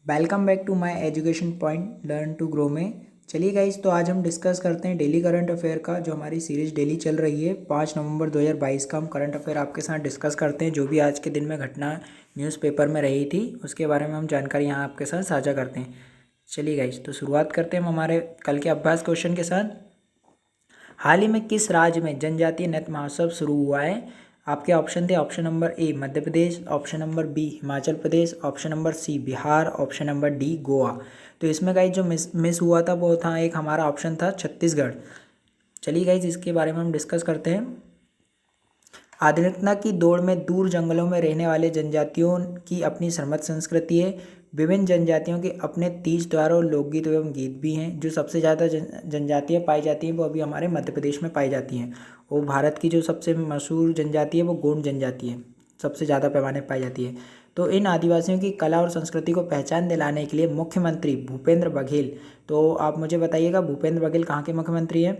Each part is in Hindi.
Welcome back to my education point learn to grow में। चलिए गाइस, तो आज हम डिस्कस करते हैं डेली करंट अफेयर का। जो हमारी सीरीज डेली चल रही है 5 नवंबर 2022 का हम करंट अफेयर आपके साथ डिस्कस करते हैं। जो भी आज के दिन में घटना न्यूज़पेपर में रही थी उसके बारे में हम जानकारी यहाँ आपके साथ साझा करते हैं। चलिए गाइस, तो शुरुआत करते हैं हम हमारे कल के अभ्यास क्वेश्चन के साथ। हाल ही में किस राज्य में जनजातीय नृत्य महोत्सव शुरू हुआ है? आपके ऑप्शन थे option number A Madhya Pradesh, option number B Himachal Pradesh, option number C Bihar, option number D Goa. तो इसमें गाइज जो मिस हुआ था वो था एक हमारा ऑप्शन था छत्तीसगढ़। चलिए गाइज, इसके बारे में हम डिस्कस करते हैं। आधुनिकता की दौड़ में दूर जंगलों में रहने वाले जनजातियों की अपनी समृद्ध संस्कृति है। विभिन्न जनजातियों के अपने तीज त्योहार और लोकगीत एवं गीत भी हैं। जो सबसे ज़्यादा जनजातियाँ पाई जाती हैं वो अभी हमारे मध्य प्रदेश में पाई जाती हैं। और भारत की जो सबसे मशहूर जनजाति है वो गोंड जनजाति है, सबसे ज़्यादा पैमाने पर पाई जाती है। तो इन आदिवासियों की कला और संस्कृति को पहचान दिलाने के लिए मुख्यमंत्री भूपेंद्र बघेल, तो आप मुझे बताइएगा भूपेंद्र बघेल कहाँ के मुख्यमंत्री हैं,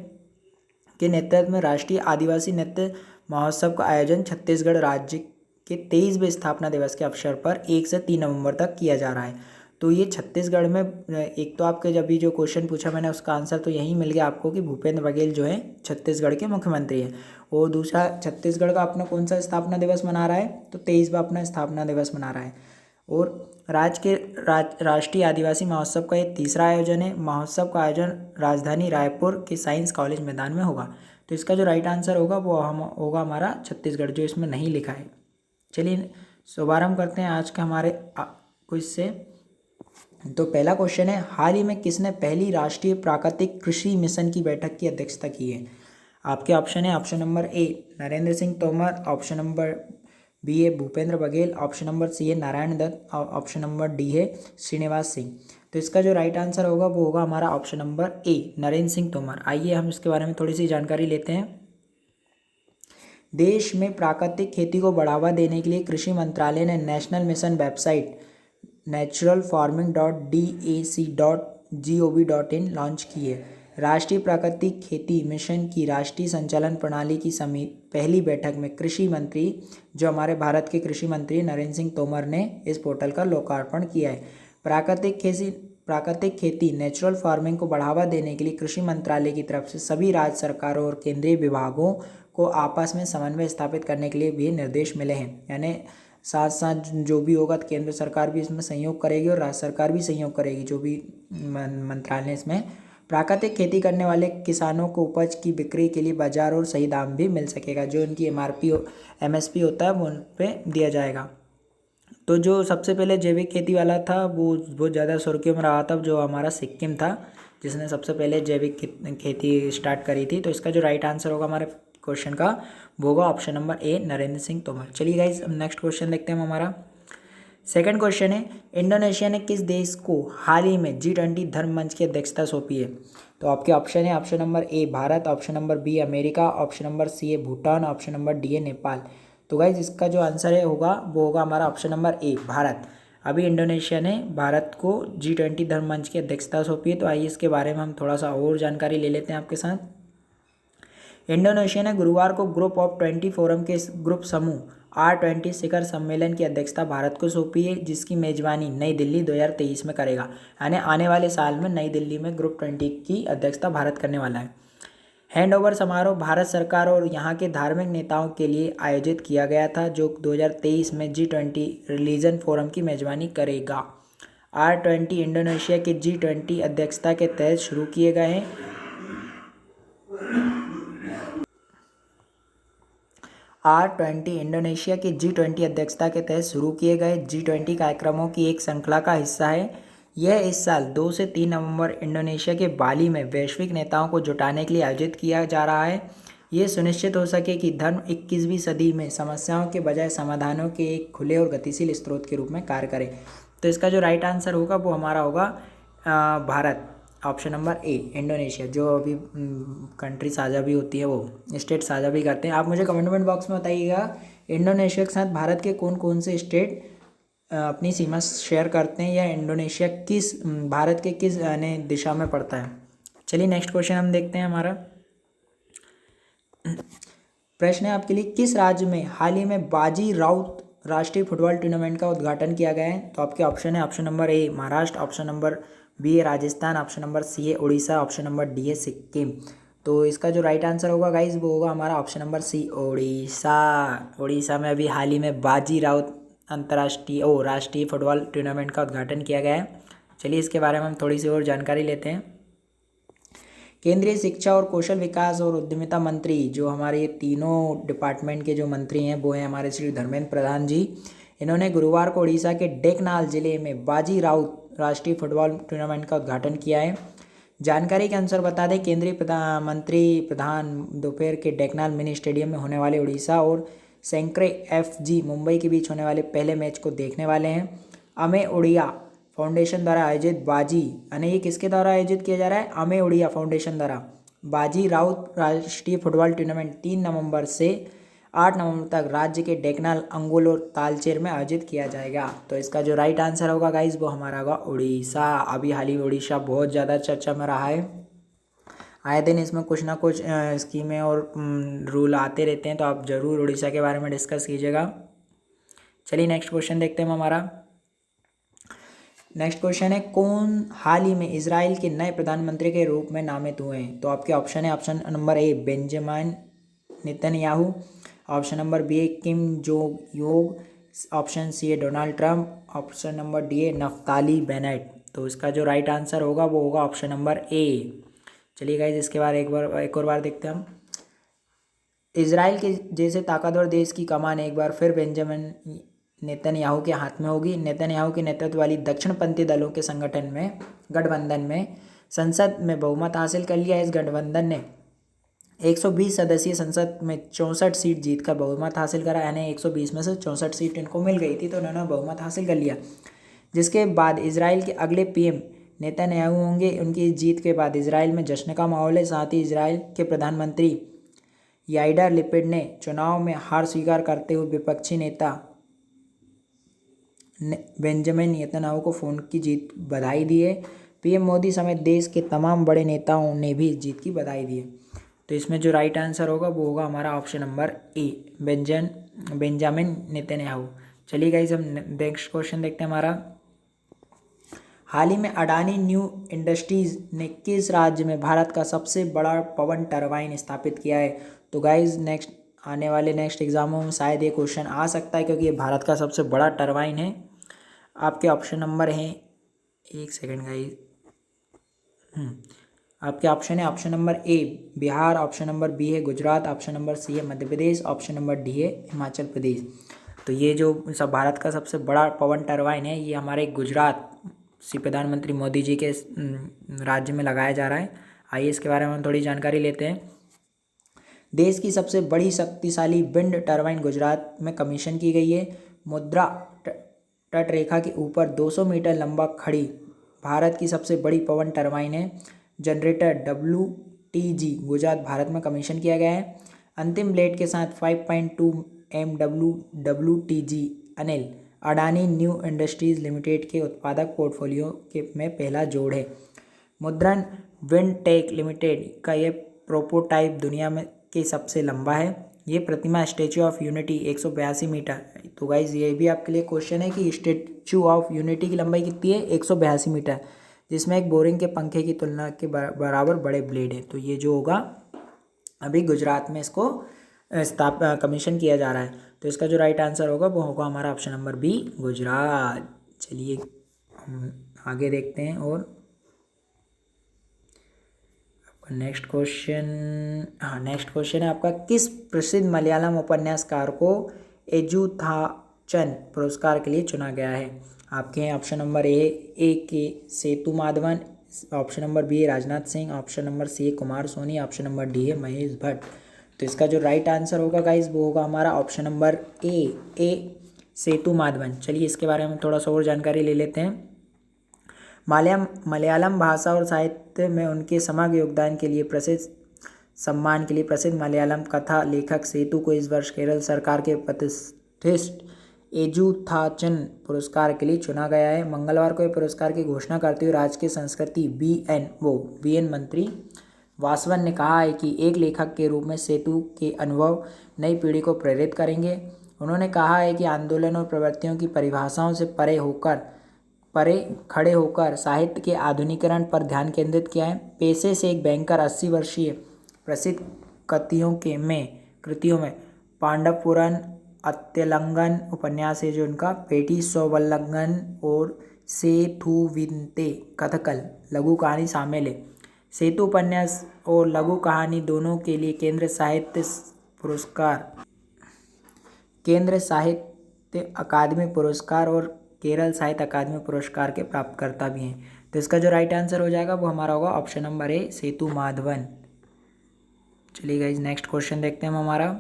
के नेतृत्व में राष्ट्रीय आदिवासी नृत्य महोत्सव का आयोजन छत्तीसगढ़ राज्य के 23वें स्थापना दिवस के अवसर पर 1 से 3 नवंबर तक किया जा रहा है। तो ये छत्तीसगढ़ में, एक तो आपके जब भी जो क्वेश्चन पूछा मैंने उसका आंसर तो यही मिल गया आपको कि भूपेंद्र बघेल जो है छत्तीसगढ़ के मुख्यमंत्री हैं। और दूसरा, छत्तीसगढ़ का अपना कौन सा स्थापना दिवस मना रहा है, तो 23वां अपना स्थापना दिवस मना रहा है। और राष्ट्रीय आदिवासी महोत्सव का ये तीसरा आयोजन है। महोत्सव का आयोजन राजधानी रायपुर के साइंस कॉलेज मैदान में होगा। तो इसका जो राइट आंसर होगा वो होगा हमारा छत्तीसगढ़, जो इसमें नहीं लिखा है। चलिए शुभारंभ करते हैं आज का हमारे क्विज से। तो पहला क्वेश्चन है, हाल ही में किसने पहली राष्ट्रीय प्राकृतिक कृषि मिशन की बैठक की अध्यक्षता की है? आपके ऑप्शन है option number A Narendra Singh Tomar, option number B है Bhupendra Baghel, option number C है Narayan Dutt, option number D है श्रीनिवास सिंह। तो इसका जो राइट आंसर होगा वो होगा हमारा option number A Narendra Singh Tomar. आइए हम इसके बारे में थोड़ी सी जानकारी लेते हैं। देश में प्राकृतिक खेती को बढ़ावा देने के लिए कृषि मंत्रालय ने national mission website naturalfarming.dac.gov.in launch की है। राष्ट्रीय प्राकृतिक खेती मिशन की राष्ट्रीय संचालन प्रणाली की पहली बैठक में कृषि मंत्री, जो हमारे भारत के कृषि मंत्री नरेंद्र सिंह तोमर ने इस पोर्टल का लोकार्पण किया है। प्राकृतिक खेती नेचुरल फार्मिंग को बढ़ावा देने के लिए कृषि मंत्रालय की तरफ से सभी राज्य सरकारों और केंद्रीय विभागों को आपस में समन्वय स्थापित करने के लिए भी निर्देश मिले हैं। यानी साथ साथ जो भी होगा तो केंद्र सरकार भी इसमें सहयोग करेगी और राज्य सरकार भी सहयोग करेगी। जो भी मंत्रालय इसमें प्राकृतिक खेती करने वाले किसानों को उपज की बिक्री के लिए बाजार और सही दाम भी मिल सकेगा। जो उनकी MSP होता है वो उन पर दिया जाएगा। तो जो सबसे पहले जैविक खेती वाला था वो बहुत ज़्यादा सुर्खियों में रहा था, जो हमारा सिक्किम था जिसने सबसे पहले जैविक खेती स्टार्ट करी थी। तो इसका जो राइट आंसर होगा हमारे क्वेश्चन का वो होगा option number A Narendra Singh Tomar. चलिए गाइस, अब नेक्स्ट क्वेश्चन देखते हैं हम हमारा। सेकंड क्वेश्चन है, इंडोनेशिया ने किस देश को हाल ही में G20 धर्म मंच की अध्यक्षता सौंपी है? तो आपके ऑप्शन है option number A Bharat, option number B America, option number C है भूटान, ऑप्शन नंबर डी है नेपाल। तो गाइज इसका जो आंसर है होगा वो होगा हमारा ऑप्शन नंबर ए भारत। अभी इंडोनेशिया ने भारत को G20 धर्म मंच की अध्यक्षता सौंपी है। तो आइए इसके बारे में हम थोड़ा सा और जानकारी ले लेते हैं आपके साथ। इंडोनेशिया ने गुरुवार को ग्रुप ऑफ 20 फोरम के ग्रुप समूह R20 शिखर सम्मेलन की अध्यक्षता भारत को सौंपी है, जिसकी मेजबानी नई दिल्ली 2023 में करेगा। यानी आने वाले साल में नई दिल्ली में ग्रुप 20 की अध्यक्षता भारत करने वाला है। हैंडओवर समारोह भारत सरकार और यहाँ के धार्मिक नेताओं के लिए आयोजित किया गया था, जो 2023 में G20 रिलीजन फोरम की मेजबानी करेगा। R20 इंडोनेशिया के G20 अध्यक्षता के तहत शुरू किए गए हैं। R20 इंडोनेशिया की G20 अध्यक्षता के तहत शुरू किए गए G20 कार्यक्रमों की एक श्रृंखला का हिस्सा है। यह इस साल 2 से 3 नवंबर इंडोनेशिया के बाली में वैश्विक नेताओं को जुटाने के लिए आयोजित किया जा रहा है। ये सुनिश्चित हो सके कि धर्म 21वीं सदी में समस्याओं के बजाय समाधानों के एक खुले और गतिशील स्रोत के रूप में कार्य करे। तो इसका जो राइट आंसर होगा वो हमारा होगा भारत, ऑप्शन नंबर ए इंडोनेशिया। जो अभी कंट्री साझा भी होती है वो स्टेट साझा भी करते हैं। आप मुझे कमेंट बॉक्स में बताइएगा इंडोनेशिया के साथ भारत के कौन कौन से स्टेट अपनी सीमा शेयर करते हैं, या इंडोनेशिया किस भारत के किस दिशा में पड़ता है। चलिए नेक्स्ट क्वेश्चन हम देखते हैं हमारा। प्रश्न है आपके लिए, किस राज्य में हाल ही में बाजी राउत राष्ट्रीय फुटबॉल टूर्नामेंट का उद्घाटन किया गया है? तो आपके ऑप्शन है option number A Maharashtra, option number B है राजस्थान, ऑप्शन नंबर सी है उड़ीसा, ऑप्शन नंबर डी है सिक्किम। तो इसका जो राइट आंसर होगा गाइज वो होगा हमारा option number C Orissa. Orissa में अभी हाल ही में बाजी राउत राष्ट्रीय फुटबॉल टूर्नामेंट का उद्घाटन किया गया है। चलिए इसके बारे में हम थोड़ी सी और जानकारी लेते हैं। केंद्रीय शिक्षा और कौशल विकास और उद्यमिता मंत्री, जो हमारे ये तीनों डिपार्टमेंट के जो मंत्री हैं वो हैं हमारे श्री धर्मेंद्र प्रधान जी। इन्होंने गुरुवार को उड़ीसा के ढेंकनाल जिले में बाजी राउत राष्ट्रीय फुटबॉल टूर्नामेंट का उद्घाटन किया है। जानकारी के अनुसार बता दें, केंद्रीय मंत्री प्रधान दोपहर के ढेंकनाल मिनी स्टेडियम में होने वाले उड़ीसा और सेंक्रे एफजी मुंबई के बीच होने वाले पहले मैच को देखने वाले हैं। अमे उड़िया फाउंडेशन द्वारा आयोजित बाजी, यानी ये किसके द्वारा आयोजित किया जा रहा है? अमे उड़िया फाउंडेशन द्वारा बाजी राउत राष्ट्रीय फुटबॉल टूर्नामेंट 3 नवंबर से 8 नवंबर तक राज्य के ढेंकनाल, अंगुल और तालचेर में आयोजित किया जाएगा। तो इसका जो राइट आंसर होगा गाइज वो हमारा होगा उड़ीसा। अभी हाल ही में उड़ीसा बहुत ज़्यादा चर्चा में रहा है। आए दिन इसमें कुछ ना कुछ स्कीमें और रूल आते रहते हैं, तो आप ज़रूर उड़ीसा के बारे में डिस्कस कीजिएगा। चलिए नेक्स्ट क्वेश्चन देखते हैं हमारा। नेक्स्ट क्वेश्चन है, कौन हाल ही में इजराइल के नए प्रधानमंत्री के रूप में नामित हुए हैं? तो आपके ऑप्शन है option number A Benjamin Netanyahu, option number B है किम जोंग योग, ऑप्शन सी है Donald Trump, option number D है नफ्ताली बेनेट। तो इसका जो राइट आंसर होगा वो होगा ऑप्शन नंबर ए। चलिए गाइज इसके बाद एक और बार देखते हैं हम। इजराइल के जैसे ताकतवर देश की कमान एक बार फिर बेंजामिन नेतन्याहू के हाथ में होगी। नेतन्याहू के नेतृत्व वाली दक्षिणपंथी दलों के गठबंधन में संसद में बहुमत हासिल कर लिया। इस गठबंधन ने 120 सदस्यीय संसद में 64 सीट जीतकर बहुमत हासिल करा, यानी 120 में से 64 सीट इनको मिल गई थी, तो उन्होंने बहुमत हासिल कर लिया। जिसके बाद इजराइल के अगले पीएम नेतन्याहू होंगे। उनकी जीत के बाद इजराइल में जश्न का माहौल है। साथ ही इजराइल के प्रधानमंत्री याइर लैपिड ने चुनाव में हार स्वीकार करते हुए विपक्षी नेता बेंजामिन नेतन्याहू को फोन की जीत बधाई दी है। पीएम मोदी समेत देश के तमाम बड़े नेताओं ने भी जीत की बधाई दी है। तो इसमें जो राइट आंसर होगा वो होगा हमारा option number A Benjamin Netanyahu. चलिए गाइस हम नेक्स्ट क्वेश्चन देखते हैं हमारा। हाल ही में अडानी न्यू इंडस्ट्रीज ने किस राज्य में भारत का सबसे बड़ा पवन टरबाइन स्थापित किया है? तो गाइज आने वाले नेक्स्ट एग्जामों में शायद ये क्वेश्चन आ सकता है, क्योंकि ये भारत का सबसे बड़ा टरबाइन है। आपके ऑप्शन नंबर हैं, एक सेकेंड गाइज, आपके ऑप्शन है option number A Bihar, option number B है गुजरात, ऑप्शन नंबर सी है Madhya Pradesh, option number D है हिमाचल प्रदेश। तो ये जो सब भारत का सबसे बड़ा पवन टरबाइन है ये हमारे गुजरात श्री प्रधानमंत्री मोदी जी के राज्य में लगाया जा रहा है। आइए इसके बारे में हम थोड़ी जानकारी लेते हैं। देश की सबसे बड़ी शक्तिशाली विंड टरबाइन गुजरात में कमीशन की गई है। मुद्रा तट रेखा के ऊपर 200 मीटर लंबा खड़ी भारत की सबसे बड़ी पवन टरबाइन है। जनरेटर WTG गुजरात भारत में कमीशन किया गया है। अंतिम ब्लेड के साथ 5.2 MW WTG Anil Adani new industries limited के उत्पादक पोर्टफोलियो में पहला जोड़ है। मुद्रण विंडटेक लिमिटेड का यह प्रोटोटाइप दुनिया में के सबसे लंबा है। ये प्रतिमा स्टैचू ऑफ यूनिटी 182 मीटर। तो गाइज ये भी आपके लिए क्वेश्चन है कि स्टैचू ऑफ यूनिटी की लंबाई कितनी है? 182 मीटर, जिसमें एक बोरिंग के पंखे की तुलना के बराबर बड़े ब्लेड है। तो ये जो होगा अभी गुजरात में इसको कमीशन किया जा रहा है। तो इसका जो राइट आंसर होगा वो होगा हमारा ऑप्शन नंबर बी गुजरात। चलिए हम आगे देखते हैं और नेक्स्ट क्वेश्चन है आपका, किस प्रसिद्ध मलयालम उपन्यासकार को एजुथाचन पुरस्कार के लिए चुना गया है? आपके हैं option number A K Sethu Madhavan, option number B है Rajnath Singh, option number C है Kumar Soni, option number D है महेश भट्ट। तो इसका जो राइट आंसर होगा गाइज वो होगा हमारा ऑप्शन नंबर ए सेतु माधवन। चलिए इसके बारे में थोड़ा सा और जानकारी ले लेते हैं। मलयालम भाषा और साहित्य में उनके समग्र योगदान के लिए सम्मान के लिए प्रसिद्ध मलयालम कथा लेखक सेतु को इस वर्ष केरल सरकार के प्रतिष्ठित एजुथाचन पुरस्कार के लिए चुना गया है। मंगलवार को यह पुरस्कार की घोषणा करते हुए राज्य के संस्कृति बीएन मंत्री वासवन ने कहा है कि एक लेखक के रूप में सेतु के अनुभव नई पीढ़ी को प्रेरित करेंगे। उन्होंने कहा है कि आंदोलन और प्रवृत्तियों की परिभाषाओं से परे खड़े होकर साहित्य के आधुनिकीकरण पर ध्यान केंद्रित किया है। पेशे से एक बैंकर 80 वर्षीय प्रसिद्ध कृतियों में पांडव पुराण, अत्यलंगन उपन्यास है जो उनका, पेटी सौवल्लंघन और सेथुविंते कथकल लघु कहानी शामिल है। सेतु उपन्यास और लघु कहानी दोनों के लिए केंद्र साहित्य अकादमी पुरस्कार और केरल साहित्य अकादमी पुरस्कार के प्राप्तकर्ता भी हैं। तो इसका जो राइट आंसर हो जाएगा वो हमारा होगा ऑप्शन नंबर ए, सेतु माधवन। चलिए गाइस नेक्स्ट क्वेश्चन देखते हैं हम हमारा।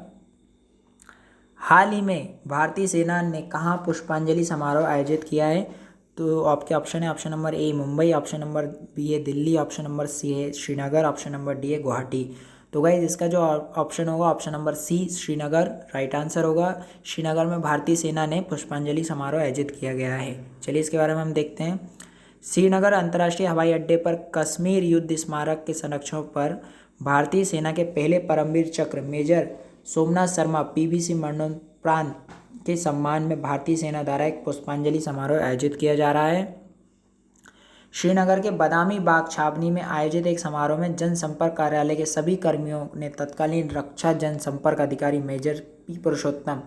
हाल ही में भारतीय सेना ने कहाँ पुष्पांजलि समारोह आयोजित किया है? तो आपके ऑप्शन है, option number A Mumbai, option number B है दिल्ली, ऑप्शन नंबर सी है श्रीनगर, ऑप्शन नंबर डी है गुवाहाटी। तो गाइज इसका जो ऑप्शन होगा option number C Srinagar right answer होगा। श्रीनगर में भारतीय सेना ने पुष्पांजलि समारोह आयोजित किया गया है। चलिए इसके बारे में हम देखते हैं। श्रीनगर अंतर्राष्ट्रीय हवाई अड्डे पर कश्मीर युद्ध स्मारक के संरक्षण पर भारतीय सेना के पहले परमवीर चक्र मेजर सोमनाथ शर्मा पीवीसी मरणोपरांत के सम्मान में भारतीय सेना द्वारा एक पुष्पांजलि समारोह आयोजित किया जा रहा है। श्रीनगर के बदामी बाग छावनी में आयोजित एक समारोह में जनसंपर्क कार्यालय के सभी कर्मियों ने तत्कालीन रक्षा जनसंपर्क अधिकारी मेजर पी पुरुषोत्तम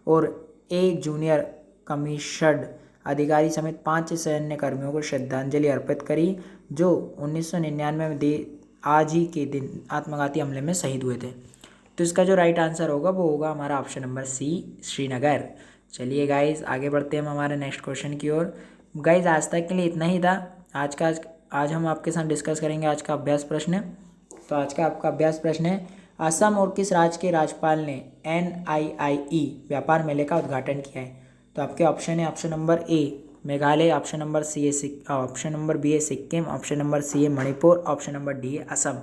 और ए जूनियर कमीशन्ड अधिकारी समेत 5 सैन्य कर्मियों को श्रद्धांजलि अर्पित करी जो 1999 में आज ही के दिन आत्मघाती हमले में शहीद हुए थे। तो इसका जो राइट आंसर होगा वो होगा हमारा ऑप्शन नंबर सी श्रीनगर। चलिए गाइज आगे बढ़ते हैं हम हमारे नेक्स्ट क्वेश्चन की ओर। गाइज आज तक के लिए इतना ही था। आज हम आपके साथ डिस्कस करेंगे आज का अभ्यास प्रश्न। तो आज का आपका अभ्यास प्रश्न है, असम और किस राज्य के राज्यपाल ने NIIE व्यापार मेले का उद्घाटन किया है? तो आपके ऑप्शन है, option number A Meghalaya, option number C है ऑप्शन नंबर बी है सिक्किम, ऑप्शन नंबर सी है मणिपुर, ऑप्शन नंबर डी है असम।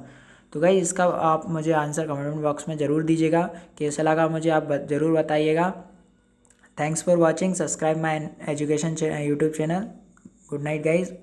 तो गाइस इसका आप मुझे आंसर कमेंट बॉक्स में ज़रूर दीजिएगा, कैसा लगा मुझे आप ज़रूर बताइएगा। Thanks for watching, subscribe my education YouTube channel. Good night guys.